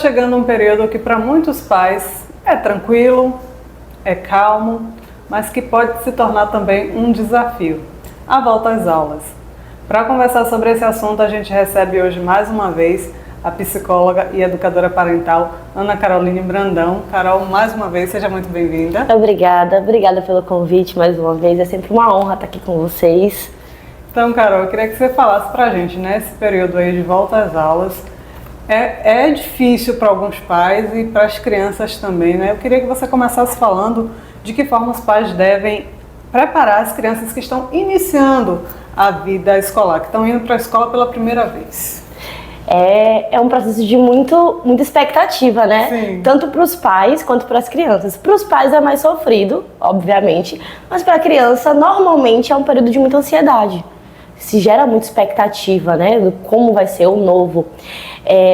chegando um período que para muitos pais é tranquilo, é calmo, mas que pode se tornar também um desafio, a volta às aulas. Para conversar sobre esse assunto, a gente recebe hoje mais uma vez a psicóloga e educadora parental Ana Caroline Brandão. Carol, mais uma vez, seja muito bem-vinda. Obrigada pelo convite mais uma vez, é sempre uma honra estar aqui com vocês. Então, Carol, eu queria que você falasse pra gente, nesse período aí de volta às aulas, é difícil para alguns pais e para as crianças também, né? Eu queria que você começasse falando de que forma os pais devem preparar as crianças que estão iniciando a vida escolar, que estão indo para a escola pela primeira vez. É um processo de muita expectativa, né? Sim. Tanto para os pais quanto para as crianças. Para os pais é mais sofrido, obviamente, mas para a criança normalmente é um período de muita ansiedade. Se gera muita expectativa, né? Do como vai ser o novo.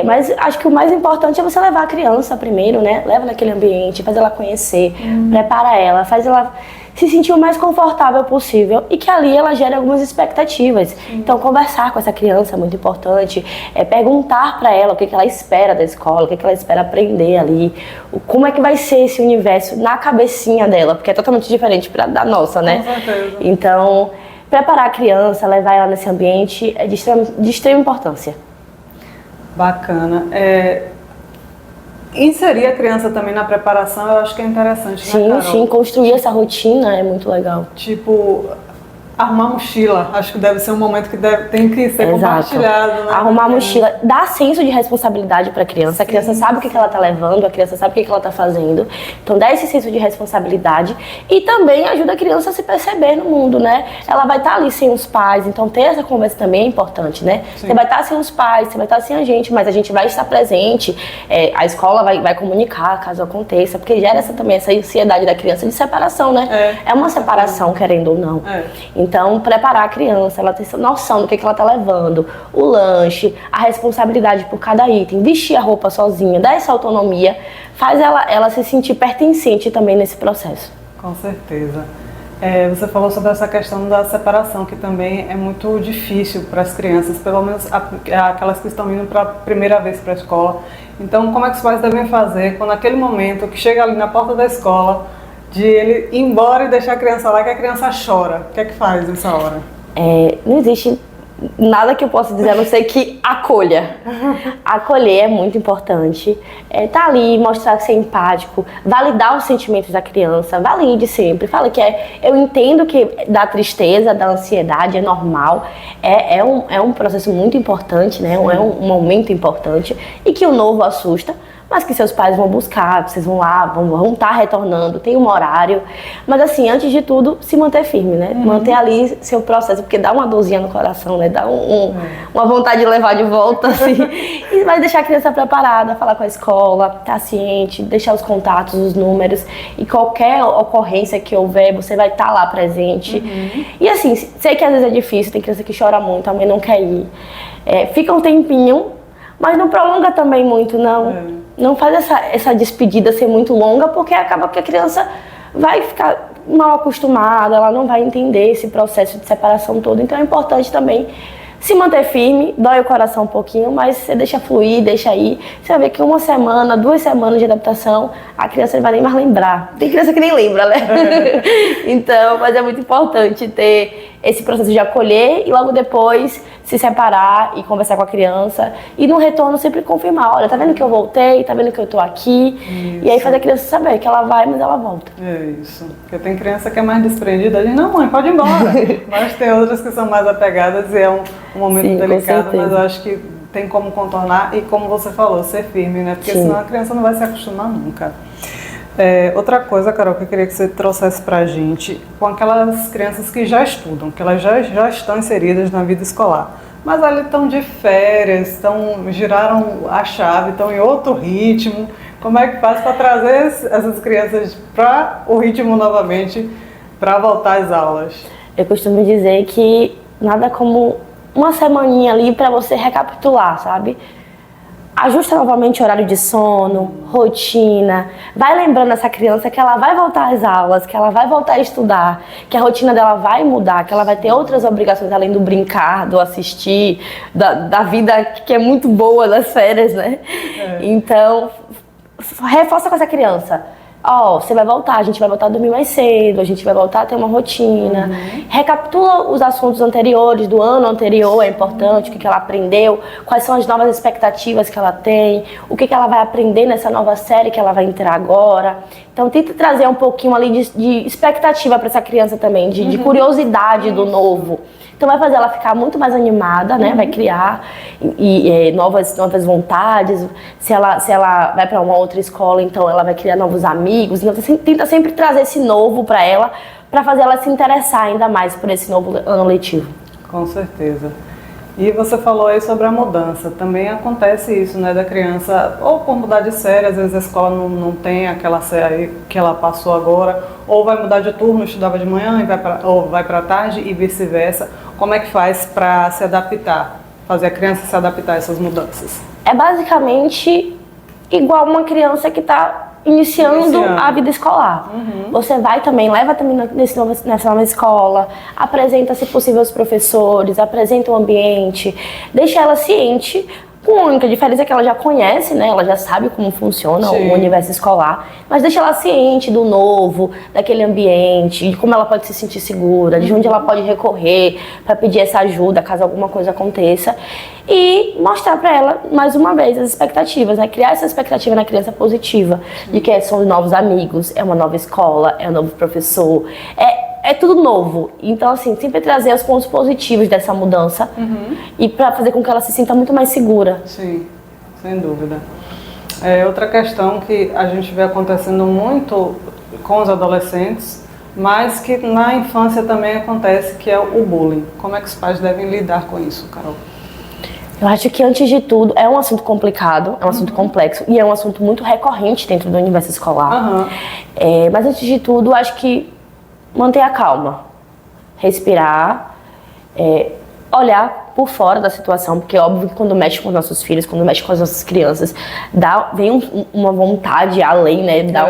Mas acho que o mais importante é você levar a criança primeiro, né? Leva naquele ambiente, faz ela conhecer, prepara ela, faz ela se sentir o mais confortável possível e que ali ela gere algumas expectativas. Então, conversar com essa criança é muito importante, perguntar para ela o que ela espera da escola, o que ela espera aprender ali, como é que vai ser esse universo na cabecinha dela, porque é totalmente diferente da nossa, né? Com certeza. Então, preparar a criança, levar ela nesse ambiente é de extrema importância. Bacana. Inserir a criança também na preparação, eu acho que é interessante, né, Carol? Sim, construir essa rotina é muito legal. Tipo, arrumar mochila, acho que deve ser um momento que tem que ser compartilhado, né? Arrumar a mochila dá senso de responsabilidade para a criança sabe o que ela está levando, a criança sabe o que ela está fazendo, então dá esse senso de responsabilidade e também ajuda a criança a se perceber no mundo, né? Ela vai estar ali sem os pais, então ter essa conversa também é importante, né? Sim. Você vai estar sem os pais, você vai estar sem a gente, mas a gente vai estar presente, a escola vai comunicar caso aconteça, porque gera também essa ansiedade da criança de separação, né? É uma separação, querendo ou não. Então, preparar a criança, ela ter noção do que ela está levando, o lanche, a responsabilidade por cada item, vestir a roupa sozinha, dar essa autonomia, faz ela se sentir pertencente também nesse processo. Com certeza. Você falou sobre essa questão da separação, que também é muito difícil para as crianças, pelo menos aquelas que estão indo para a primeira vez para a escola. Então, como é que os pais devem fazer quando naquele momento que chega ali na porta da escola, de ele ir embora e deixar a criança lá, que a criança chora? O que é que faz nessa hora? Não existe nada que eu possa dizer, a não ser que acolha. Acolher é muito importante. Tá ali, mostrar ser empático, validar os sentimentos da criança, valide sempre. Fala que eu entendo que da tristeza, da ansiedade, é normal. É um processo muito importante, né? É um momento importante e que o novo assusta, mas que seus pais vão buscar, vocês vão lá, vão estar retornando, tem um horário. Mas assim, antes de tudo, se manter firme, né? Manter ali seu processo, porque dá uma dorzinha no coração, né? Dá uma vontade de levar de volta, assim. E vai deixar a criança preparada, falar com a escola, estar ciente, deixar os contatos, os números. E qualquer ocorrência que houver, você vai estar lá presente. E assim, sei que às vezes é difícil, tem criança que chora muito, a mãe não quer ir. Fica um tempinho, mas não prolonga também muito, não. Não faz essa despedida ser muito longa, porque acaba que a criança vai ficar mal acostumada, ela não vai entender esse processo de separação todo. Então é importante também se manter firme, dói o coração um pouquinho, mas você deixa fluir, deixa ir. Você vai ver que 1 semana, 2 semanas de adaptação, a criança não vai nem mais lembrar. Tem criança que nem lembra, né? Então, mas é muito importante ter esse processo de acolher e logo depois se separar e conversar com a criança. E no retorno sempre confirmar, olha, tá vendo que eu voltei, tá vendo que eu tô aqui? Isso. E aí faz a criança saber que ela vai, mas ela volta. É isso. Porque tem criança que é mais desprendida, a gente, não, mãe, pode ir embora. Mas tem outras que são mais apegadas e é um momento delicado, mas eu acho que tem como contornar e, como você falou, ser firme, né? Porque senão a criança não vai se acostumar nunca. Outra coisa, Carol, que eu queria que você trouxesse pra gente, com aquelas crianças que já estudam, que elas já estão inseridas na vida escolar, mas elas estão de férias, giraram a chave, estão em outro ritmo. Como é que faz para trazer essas crianças para o ritmo novamente, para voltar às aulas? Eu costumo dizer que nada como uma semaninha ali para você recapitular, sabe? Ajusta novamente o horário de sono, rotina. Vai lembrando essa criança que ela vai voltar às aulas, que ela vai voltar a estudar, que a rotina dela vai mudar, que ela vai ter outras obrigações além do brincar, do assistir, da vida que é muito boa das férias, né? Então, reforça com essa criança. Você vai voltar, a gente vai voltar a dormir mais cedo, a gente vai voltar a ter uma rotina. Recapitula os assuntos anteriores, do ano anterior, é importante, o que ela aprendeu, quais são as novas expectativas que ela tem, o que ela vai aprender nessa nova série que ela vai entrar agora. Então tenta trazer um pouquinho ali de expectativa para essa criança também, de curiosidade do novo. Então vai fazer ela ficar muito mais animada, né? Vai criar novas vontades. Se ela vai para uma outra escola, então ela vai criar novos amigos. Então você tenta sempre trazer esse novo para ela, para fazer ela se interessar ainda mais por esse novo ano letivo. Com certeza. E você falou aí sobre a mudança. Também acontece isso, né, da criança, ou por mudar de série, às vezes a escola não tem aquela série que ela passou agora, ou vai mudar de turno, estudava de manhã ou vai para tarde e vice-versa. Como é que faz para se adaptar, fazer a criança se adaptar a essas mudanças? É basicamente igual uma criança que está iniciando a vida escolar. Você vai também, leva também nessa nova escola, apresenta, se possível, os professores, apresenta o ambiente, deixa ela ciente, com a única diferença é que ela já conhece, né? Ela já sabe como funciona o universo escolar, mas deixa ela ciente do novo, daquele ambiente, de como ela pode se sentir segura, de onde ela pode recorrer para pedir essa ajuda caso alguma coisa aconteça, e mostrar para ela, mais uma vez, as expectativas, né? Criar essa expectativa na criança positiva, de que são novos amigos, é uma nova escola, é um novo professor, é tudo novo. Então, assim, sempre trazer os pontos positivos dessa mudança e para fazer com que ela se sinta muito mais segura. Sim, sem dúvida. Outra questão que a gente vê acontecendo muito com os adolescentes, mas que na infância também acontece, que é o bullying. Como é que os pais devem lidar com isso, Carol? Eu acho que, antes de tudo, é um assunto complicado, é um assunto complexo e é um assunto muito recorrente dentro do universo escolar. Mas, antes de tudo, acho que manter a calma, respirar, olhar por fora da situação, porque é óbvio que quando mexe com os nossos filhos, quando mexe com as nossas crianças, vem uma vontade além, né? Dá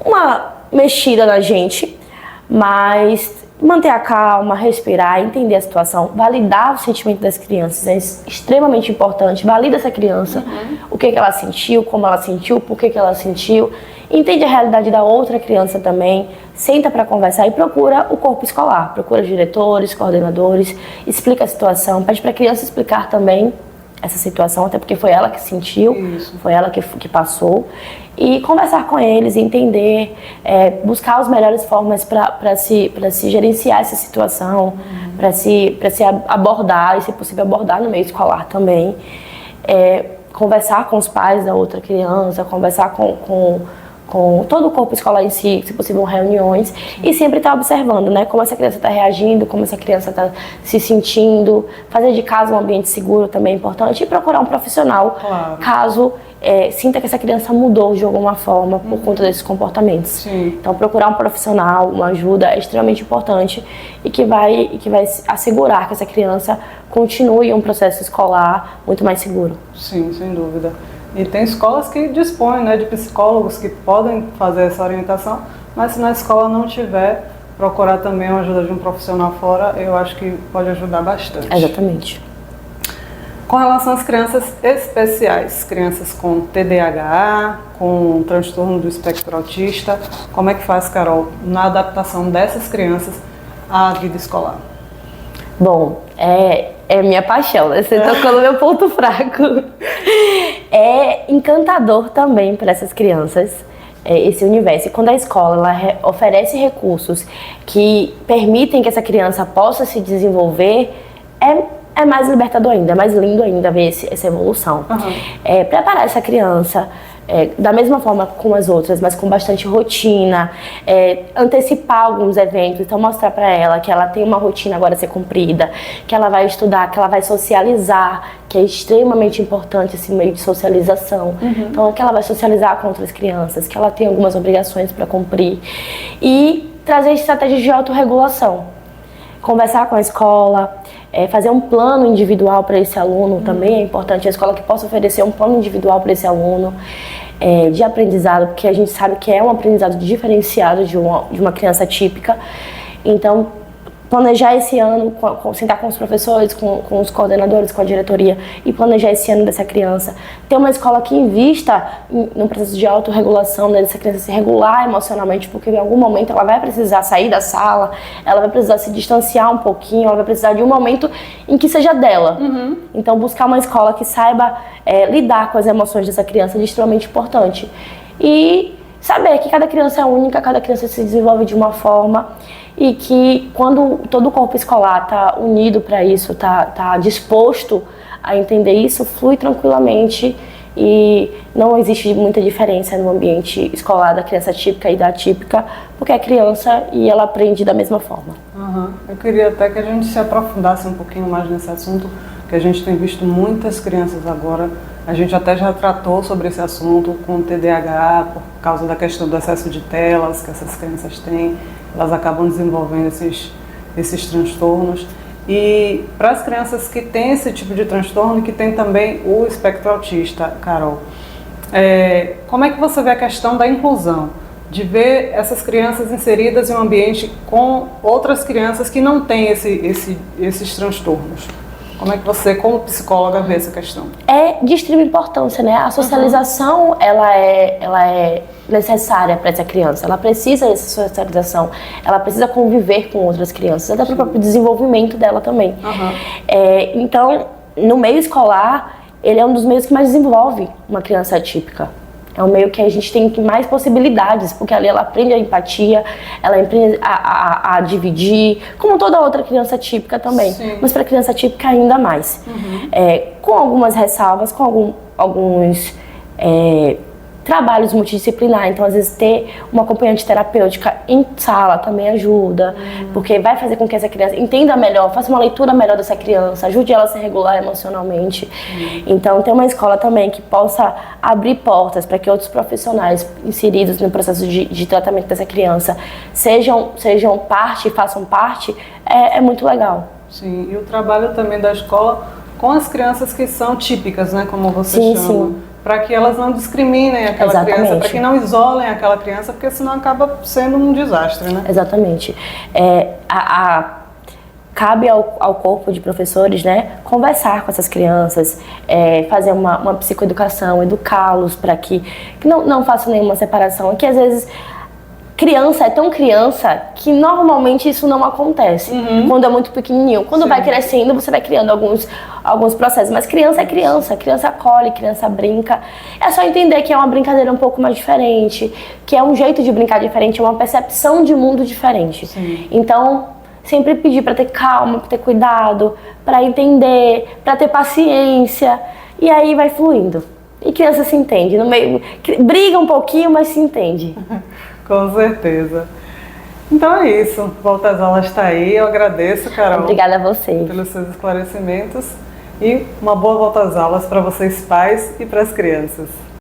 uma mexida na gente, mas manter a calma, respirar, entender a situação, validar o sentimento das crianças é extremamente importante. Valida essa criança, o que ela sentiu, como ela sentiu, por que ela sentiu. Entende a realidade da outra criança também, senta para conversar e procura o corpo escolar, procura diretores, coordenadores, explica a situação, pede para a criança explicar também essa situação, até porque foi ela que sentiu, foi ela que passou, e conversar com eles, entender, buscar as melhores formas para se gerenciar essa situação, para se abordar, e se possível abordar no meio escolar também, conversar com os pais da outra criança, conversar com todo o corpo escolar em si, se possível reuniões, e sempre estar observando, né, como essa criança está reagindo, como essa criança está se sentindo, fazer de casa um ambiente seguro também é importante, e procurar um profissional, caso sinta que essa criança mudou de alguma forma por conta desses comportamentos. Então, procurar um profissional, uma ajuda é extremamente importante e que vai assegurar que essa criança continue um processo escolar muito mais seguro. Sim, sem dúvida. E tem escolas que dispõem, né, de psicólogos que podem fazer essa orientação, mas se na escola não tiver, procurar também a ajuda de um profissional fora, eu acho que pode ajudar bastante. Exatamente. Com relação às crianças especiais, crianças com TDAH, com transtorno do espectro autista, como é que faz, Carol, na adaptação dessas crianças à vida escolar? Bom, é minha paixão, né? Você tocou no meu ponto fraco. É encantador também para essas crianças esse universo. E quando a escola ela oferece recursos que permitem que essa criança possa se desenvolver, é mais libertador ainda, é mais lindo ainda ver essa evolução. Preparar essa criança da mesma forma com as outras, mas com bastante rotina, antecipar alguns eventos, então mostrar para ela que ela tem uma rotina agora a ser cumprida, que ela vai estudar, que ela vai socializar, que é extremamente importante esse meio de socialização. Então, que ela vai socializar com outras crianças, que ela tem algumas obrigações para cumprir, e trazer estratégias de autorregulação. Conversar com a escola, fazer um plano individual para esse aluno também é importante. A escola que possa oferecer um plano individual para esse aluno de aprendizado, porque a gente sabe que é um aprendizado diferenciado de uma criança típica. Então, planejar esse ano, sentar com os professores, com os coordenadores, com a diretoria e planejar esse ano dessa criança. Ter uma escola que invista no processo de autorregulação, né, dessa criança se regular emocionalmente, porque em algum momento ela vai precisar sair da sala, ela vai precisar se distanciar um pouquinho, ela vai precisar de um momento em que seja dela. Então, buscar uma escola que saiba lidar com as emoções dessa criança é extremamente importante. E saber que cada criança é única, cada criança se desenvolve de uma forma e que quando todo o corpo escolar está unido para isso, tá disposto a entender isso, flui tranquilamente e não existe muita diferença no ambiente escolar da criança típica e da atípica, porque é criança e ela aprende da mesma forma. Eu queria até que a gente se aprofundasse um pouquinho mais nesse assunto, que a gente tem visto muitas crianças agora. A gente até já tratou sobre esse assunto com TDAH, por causa da questão do excesso de telas que essas crianças têm. Elas acabam desenvolvendo esses transtornos. E para as crianças que têm esse tipo de transtorno e que tem também o espectro autista, Carol, como é que você vê a questão da inclusão? De ver essas crianças inseridas em um ambiente com outras crianças que não têm esses transtornos? Como é que você, como psicóloga, vê essa questão? É de extrema importância, né? A socialização, ela é necessária para essa criança. Ela precisa dessa socialização. Ela precisa conviver com outras crianças, até para o próprio desenvolvimento dela também. Então, no meio escolar, ele é um dos meios que mais desenvolve uma criança atípica. É um meio que a gente tem mais possibilidades, porque ali ela aprende a empatia, ela aprende a dividir, como toda outra criança típica também. Sim. Mas para a criança típica ainda mais. Com algumas ressalvas, com alguns trabalhos multidisciplinares. Então, às vezes, ter uma acompanhante terapêutica em sala também ajuda, porque vai fazer com que essa criança entenda melhor, faça uma leitura melhor dessa criança, ajude ela a se regular emocionalmente. Então, ter uma escola também que possa abrir portas para que outros profissionais inseridos no processo de tratamento dessa criança sejam parte e façam parte, é muito legal. Sim, e o trabalho também da escola com as crianças que são típicas, né, como você chama. Sim. Para que elas não discriminem aquela criança, para que não isolem aquela criança, porque senão acaba sendo um desastre, né? Exatamente. Cabe ao corpo de professores, né, conversar com essas crianças, fazer uma psicoeducação, educá-los para que não façam nenhuma separação. Que às vezes criança é tão criança que normalmente isso não acontece quando é muito pequenininho. Quando vai crescendo, você vai criando alguns processos. Mas criança é criança acolhe, criança brinca. É só entender que é uma brincadeira um pouco mais diferente, que é um jeito de brincar diferente, é uma percepção de mundo diferente. Sim. Então, sempre pedir para ter calma, para ter cuidado, para entender, para ter paciência. E aí vai fluindo. E criança se entende. No meio, briga um pouquinho, mas se entende. Com certeza. Então é isso. Volta às aulas está aí. Eu agradeço, Carol. Obrigada a você. Pelos seus esclarecimentos. E uma boa volta às aulas para vocês, pais, e para as crianças.